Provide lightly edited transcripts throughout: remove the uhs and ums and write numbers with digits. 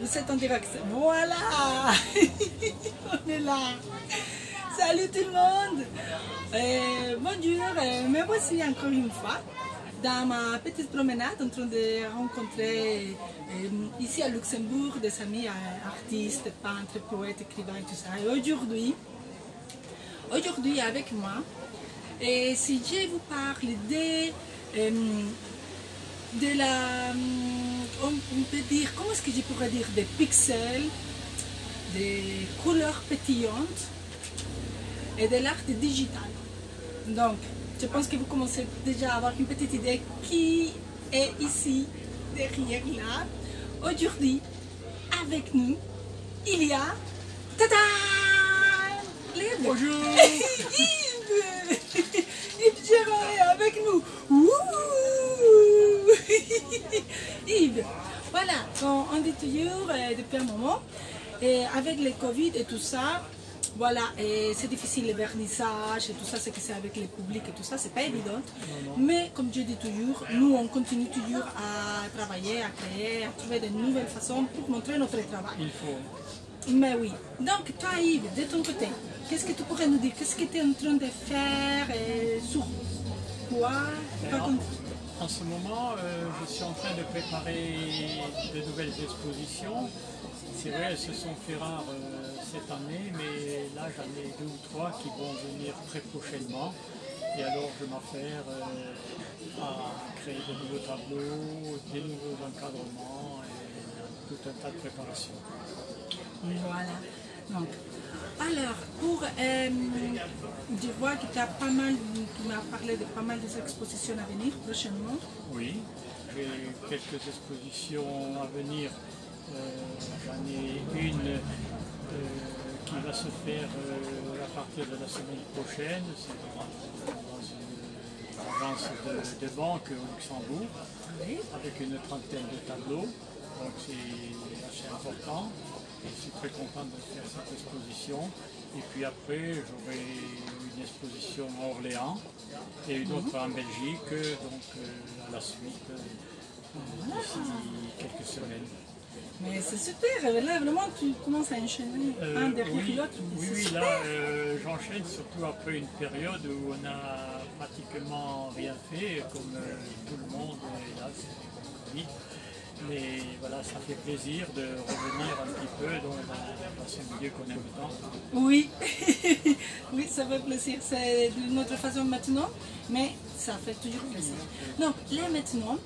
Vous êtes en direct. Voilà. On est là. Salut tout le monde. Bonjour. Me voici encore une fois dans ma petite promenade en train de rencontrer ici à Luxembourg des amis artistes, peintres, poètes, écrivains et tout ça. Et aujourd'hui avec moi, et si je vous parle de la, on peut dire, comment est-ce que je pourrais dire, des pixels, des couleurs pétillantes et de l'art digital. Donc, je pense que vous commencez déjà à avoir une petite idée qui est ici, derrière là. Aujourd'hui, avec nous, il y a... Tada! Bonjour! Yves Gérard est avec nous. Ouh. Yves, voilà, on dit toujours depuis un moment, et avec le Covid et tout ça, voilà, c'est difficile le vernissage et tout ça, c'est que c'est avec le public et tout ça, c'est pas évident. Mais comme je dis toujours, nous on continue toujours à travailler, à créer, à trouver de nouvelles façons pour montrer notre travail. Il faut. Mais oui. Donc toi Yves, de ton côté, qu'est-ce que tu pourrais nous dire? Qu'est-ce que tu es en train de faire et sur quoi? En ce moment, je suis en train de préparer de nouvelles expositions. C'est vrai, elles se sont fait rares cette année, mais là j'en ai 2 ou 3 qui vont venir très prochainement. Et alors je m'affaire à créer de nouveaux tableaux, des nouveaux encadrements et tout un tas de préparations. Voilà. Donc, alors, je vois que tu as pas mal, tu m'as parlé de pas mal d'expositions à venir prochainement. Oui, j'ai quelques expositions à venir. J'en ai une qui va se faire à partir de la semaine prochaine. C'est dans une agence de banque au Luxembourg, avec une trentaine de tableaux. Donc c'est assez important. Je suis très content de faire cette exposition. Et puis après, j'aurai une exposition à Orléans et une autre en Belgique, donc à la suite, d'ici quelques semaines. Mais c'est super, là vraiment tu commences à enchaîner un derrière l'autre. Oui, là j'enchaîne surtout après une période où on n'a pratiquement rien fait, comme tout le monde, hélas, Covid. Mais voilà, ça fait plaisir de revenir un petit peu dans ce milieu qu'on aime tant. Oui, oui, ça fait plaisir. C'est d'une autre façon maintenant, mais ça fait toujours plaisir. Donc là maintenant,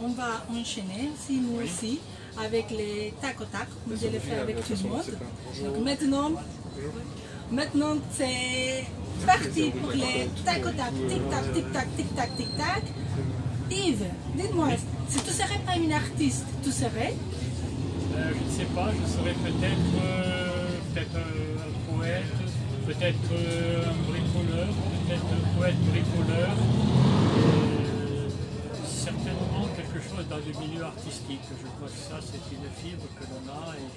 on va enchaîner, si nous aussi, avec les tac au tac, comme je l'ai fait avec tout le monde. Donc maintenant c'est parti pour les tac au tac, tic tac, tic tac, tic tac, tic tac. Yves, dites-moi, si tu ne serais pas une artiste, tu serais? Je ne sais pas, je serais peut-être un poète, peut-être un bricoleur, peut-être un poète bricoleur, certainement quelque chose dans le milieu artistique. Je crois que ça c'est une fibre que l'on a et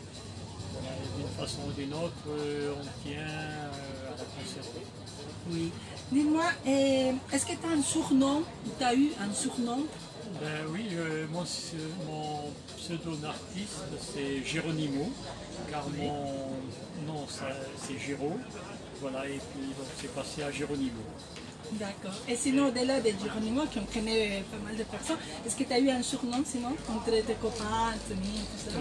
d'une façon ou d'une autre on tient à la conserver. Oui. Dis-moi, est-ce que tu as un surnom? Tu as eu un surnom? Ben oui, mon pseudo d'artiste c'est Geronimo, car mon nom c'est Géro, voilà, et puis c'est passé à Geronimo. D'accord. Et sinon, au-delà de Geronimo, qui on connaît pas mal de personnes, est-ce que tu as eu un surnom sinon, entre tes copains, tes amis, tout ça?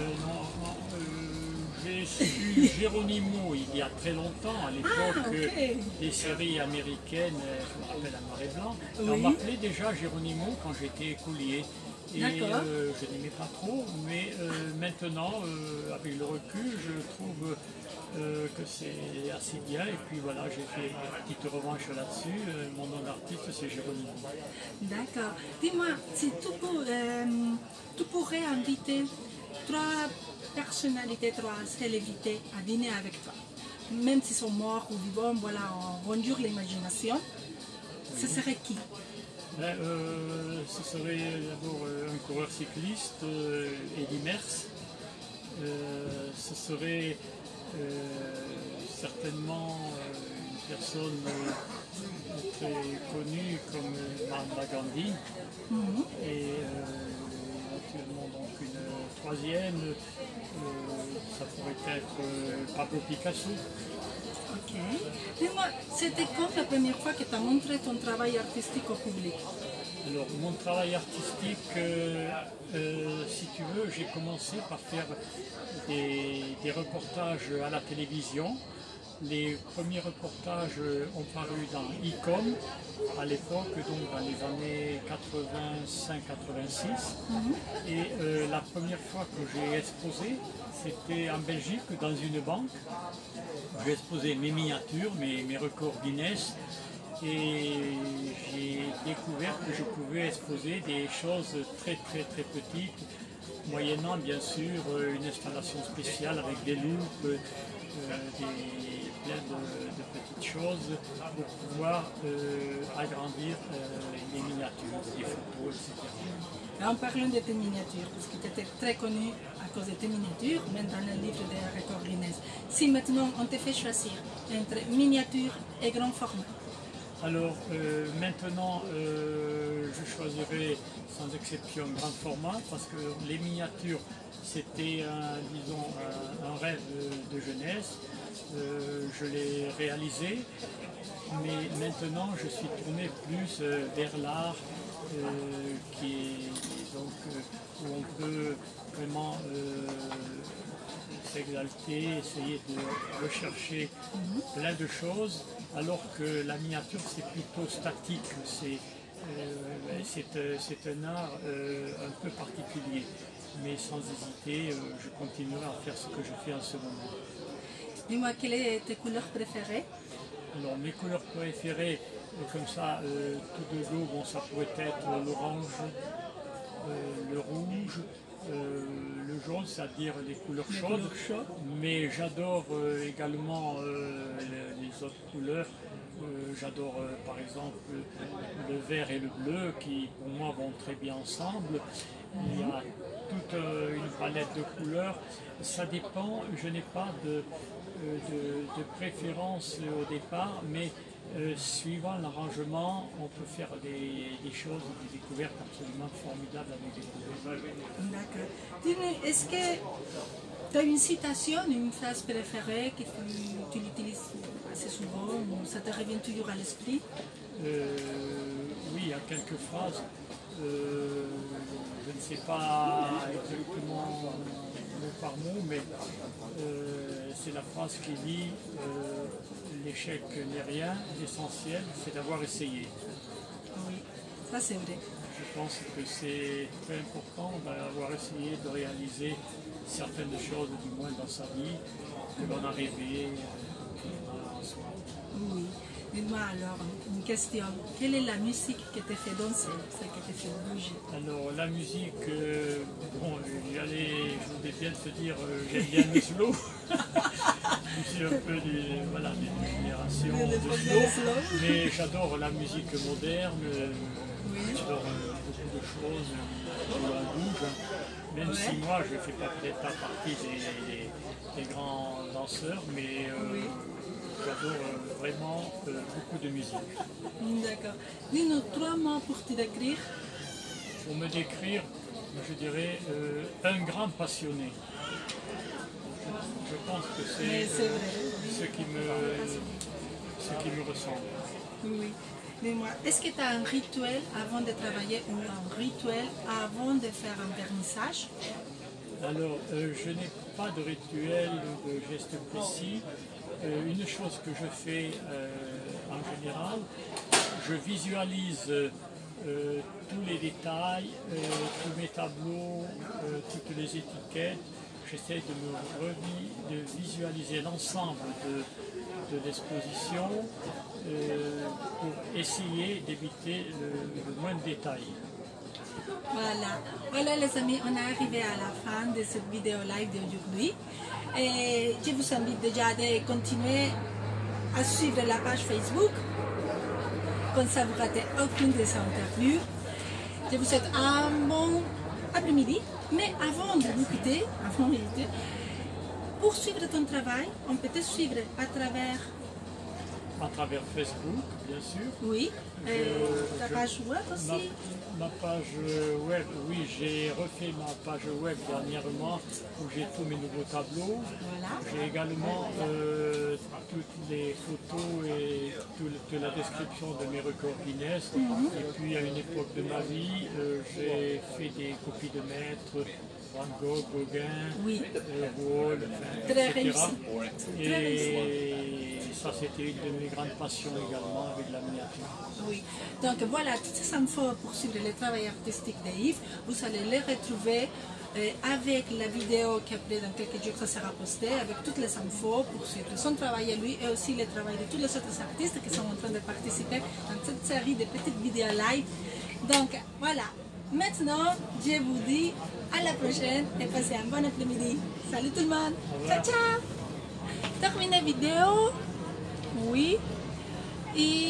J'ai su Geronimo il y a très longtemps, à l'époque des séries américaines, je me rappelle à noir et blanc. On m'appelait déjà Geronimo quand j'étais écolier. Et je n'aimais pas trop, mais maintenant, avec le recul, je trouve que c'est assez bien. Et puis voilà, j'ai fait une petite revanche là-dessus. Mon nom d'artiste, c'est Geronimo. D'accord. Dis-moi, si tu pourrais inviter 3 personnalités, 3 célébrités à dîner avec toi, même s'ils sont morts ou vivants, voilà, on conjure l'imagination, ce serait qui? Ce serait d'abord un coureur cycliste, Eddy Merckx. Ce serait certainement une personne très connue comme Mahatma Gandhi. Et naturellement donc une troisième, peut-être Pablo Picasso. Ok. Dis-moi, c'était quand la première fois que tu as montré ton travail artistique au public? Alors, mon travail artistique, si tu veux, j'ai commencé par faire des reportages à la télévision. Les premiers reportages ont paru dans ICOM à l'époque, donc dans les années 85-86. Et la première fois que j'ai exposé, c'était en Belgique, dans une banque. J'ai exposé mes miniatures, mes records Guinness. Et j'ai découvert que je pouvais exposer des choses très petites, moyennant bien sûr une installation spéciale avec des loupes, plein de petites choses pour pouvoir agrandir les miniatures, les photos, etc. En parlant de tes miniatures, parce que tu étais très connu à cause de tes miniatures, même dans le livre des records Guinness. Si maintenant on te fait choisir entre miniature et grand format, alors maintenant je choisirai sans exception grand format parce que les miniatures c'était disons un rêve de jeunesse, je l'ai réalisé, mais maintenant je suis tourné plus vers l'art qui est donc où on peut vraiment s'exalter, essayer de rechercher plein de choses, alors que la miniature c'est plutôt statique, c'est un art un peu particulier. Mais sans hésiter, je continuerai à faire ce que je fais en ce moment. Dis-moi, quelles sont tes couleurs préférées? Alors mes couleurs préférées, comme ça, tout de go, bon, ça pourrait être l'orange, le rouge, le jaune, c'est-à-dire les couleurs chaudes, mais j'adore également les autres couleurs. J'adore par exemple le vert et le bleu qui pour moi vont très bien ensemble. Il y a toute une palette de couleurs. Ça dépend, je n'ai pas de préférence au départ, mais suivant l'arrangement, on peut faire des choses, des découvertes absolument formidables avec des couleurs. D'accord. Dis-moi, est-ce que tu as une citation, une phrase préférée que tu l'utilises assez souvent ou ça te revient toujours à l'esprit? Oui, il y a quelques phrases. Je ne sais pas exactement mot par mot, mais c'est la phrase qui dit l'échec n'est rien, l'essentiel c'est d'avoir essayé. Oui, ça c'est vrai. Je pense que c'est très important d'avoir essayé de réaliser certaines choses, du moins dans sa vie, que l'on a rêvé en soi. Oui. Dis-moi alors, une question. Quelle est la musique qui te fait danser, celle qui te fait bouger? Alors la musique, bon, je voulais bien te dire, j'aime bien le slow. Je suis un peu d'une génération de slow, mais j'adore la musique moderne, j'adore beaucoup de choses où on bouge. Même si moi je ne fais peut-être pas partie des grands danseurs, mais j'adore vraiment beaucoup de musique. D'accord. Dis-nous 3 mots pour te décrire. Pour me décrire, je dirais un grand passionné. Je pense que c'est ce qui me ressemble. Oui. Dis-moi, est-ce que tu as un rituel avant de travailler ou un rituel avant de faire un vernissage? Alors, je n'ai pas de rituel ou de geste précis. Une chose que je fais en général, je visualise tous les détails, tous mes tableaux, toutes les étiquettes. J'essaie de visualiser l'ensemble de l'exposition pour essayer d'éviter le moins de détails. Voilà, les amis, on est arrivé à la fin de cette vidéo live d'aujourd'hui. Et je vous invite déjà de continuer à suivre la page Facebook. Comme ça, vous ne ratez aucune des interviews. Je vous souhaite un bon après-midi. Mais avant de vous quitter, pour suivre ton travail, on peut te suivre à travers Facebook, bien sûr. Oui. Ta page web aussi? Ma page web, oui, j'ai refait ma page web dernièrement où j'ai tous mes nouveaux tableaux. Voilà. J'ai également toutes les photos et toute la description de mes records Guinness. Et puis à une époque de ma vie, j'ai fait des copies de maîtres, Van Gogh, Gauguin, Oui. Rouault, Très etc. réussi. Très réussi. Et ça, c'était une de mes grandes passions également avec la miniature. Oui. Donc voilà, toutes ces infos pour suivre le travail artistique d'Yves, vous allez les retrouver avec la vidéo qui après dans quelques jours ça sera postée, avec toutes les infos pour suivre son travail à lui et aussi le travail de tous les autres artistes qui sont en train de participer dans cette série de petites vidéos live. Donc voilà, maintenant je vous dis à la prochaine et passez un bon après-midi. Salut tout le monde, ciao ciao. Termine la vidéo, oui, et